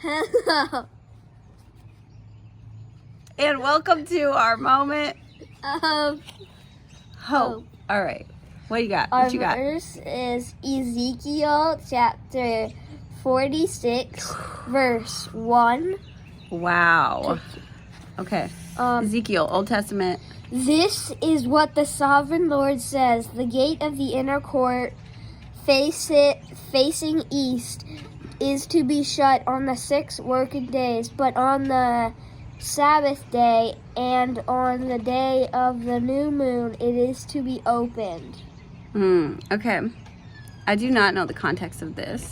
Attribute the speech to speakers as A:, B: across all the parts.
A: Hello.
B: And welcome to our moment
A: Hope.
B: All right. What you got?
A: Our
B: What you got?
A: verse is Ezekiel chapter 46, verse 1.
B: Wow. Okay. Ezekiel, Old Testament.
A: This is what the sovereign Lord says. The gate of the inner court facing east is to be shut on the 6 working days, but on the Sabbath day and on the day of the new moon it is to be opened.
B: Okay. I do not know the context of this,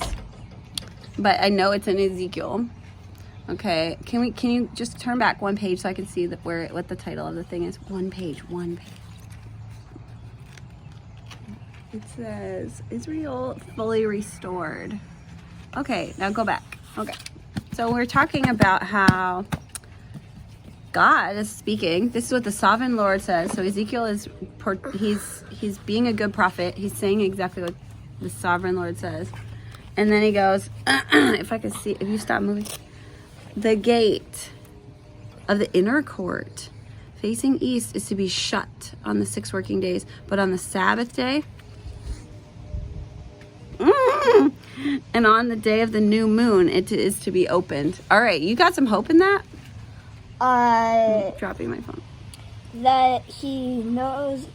B: but I know it's in Ezekiel. Okay. Can you just turn back one page so I can see what the title of the thing is? One page. It says Israel fully restored. Okay, now go back. Okay. So we're talking about how God is speaking. This is what the sovereign Lord says. So Ezekiel he's being a good prophet. He's saying exactly what the sovereign Lord says. And then he goes, if I could see, if you stop moving. The gate of the inner court facing east is to be shut on the 6 working days, but on the Sabbath day and on the day of the new moon it is to be opened. All right, you got some hope in that? I'm dropping my phone.
A: That he knows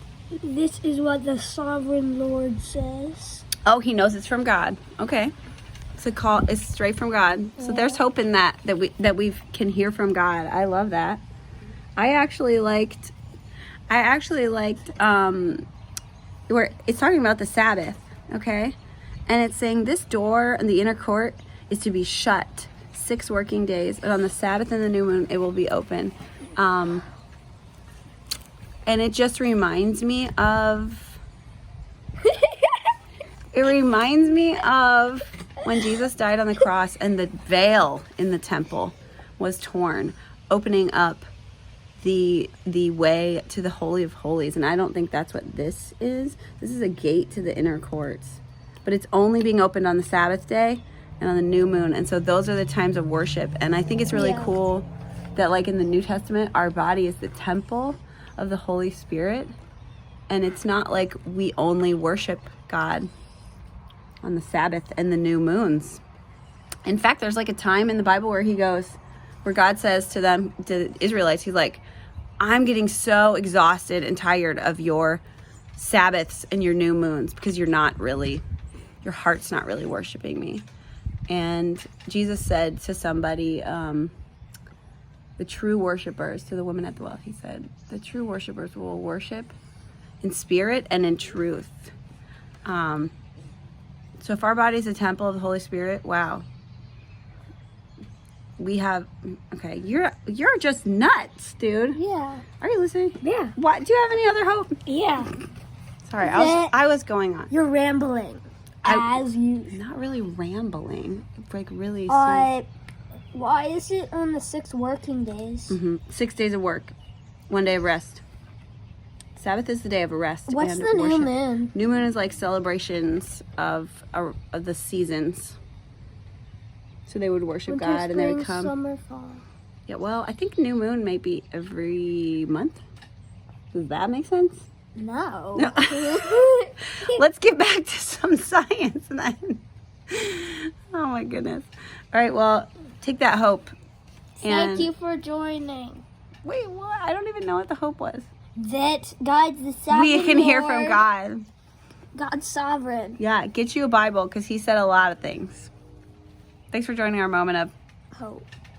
A: this is what the sovereign Lord says.
B: Oh, he knows it's from God. Okay. It's straight from God. So there's hope in that we can hear from God. I love that. I actually liked where it's talking about the Sabbath, okay? And it's saying this door in the inner court is to be shut 6 working days, but on the Sabbath and the new moon it will be open. And it just reminds me of when Jesus died on the cross and the veil in the temple was torn, opening up the way to the Holy of Holies. And I don't think that's what this is. This is a gate to the inner courts, but it's only being opened on the Sabbath day and on the new moon. And so those are the times of worship. And I think it's really cool that, like in the New Testament, our body is the temple of the Holy Spirit. And it's not like we only worship God on the Sabbath and the new moons. In fact, there's like a time in the Bible where God says to the Israelites, he's like, I'm getting so exhausted and tired of your Sabbaths and your new moons because your heart's not really worshiping me. And Jesus said to somebody, the true worshipers, to the woman at the well, he said, the true worshipers will worship in spirit and in truth. So if our body is a temple of the Holy Spirit, wow. You're just nuts, dude.
A: Yeah.
B: Are you listening?
A: Yeah.
B: What? Do you have any other hope?
A: Yeah.
B: Sorry, I was going on.
A: You're rambling.
B: Not really rambling. Like really.
A: Why is it on the 6 working days?
B: 6 days of work, 1 day of rest. Sabbath is the day of rest.
A: What's
B: and
A: the
B: worship.
A: new moon?
B: New moon is like celebrations of the seasons. So they would worship
A: Winter,
B: God, and they would
A: spring,
B: come.
A: Summer, fall.
B: Yeah, well, I think new moon might be every month. Does that make sense?
A: No.
B: Let's get back to some science then. Oh my goodness. All right, well, take that hope.
A: Thank you for joining.
B: Wait, what? I don't even know what the hope was.
A: That God's the sovereign
B: We can hear
A: Lord.
B: from God.
A: God's sovereign.
B: Yeah, get you a Bible because he said a lot of things. Thanks for joining our moment of
A: Hope.